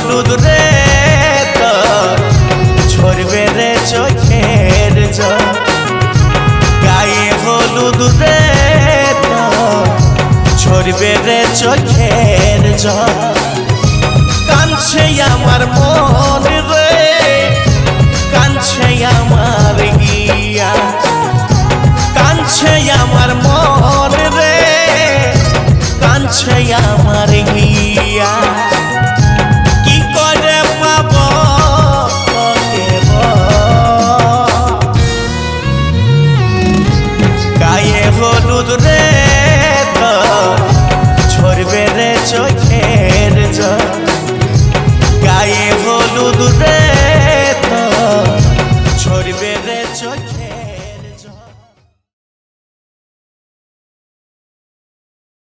হলুদ রে তো ঝরবে রে চোখের জল গায়ে হলুদ রে তো ঝরবে রে চোখের জল কাঁদছে আমার মন রে কাঁদছে আমার গিয়া কাঁদছে আমার মন রে কাঁদছে আমার গিয়া কি করে পাব গায়ে হলুদ রে তো ঝরবে রে চোখের জল গায়ে হলুদ রে তো ঝরবে রে চোখের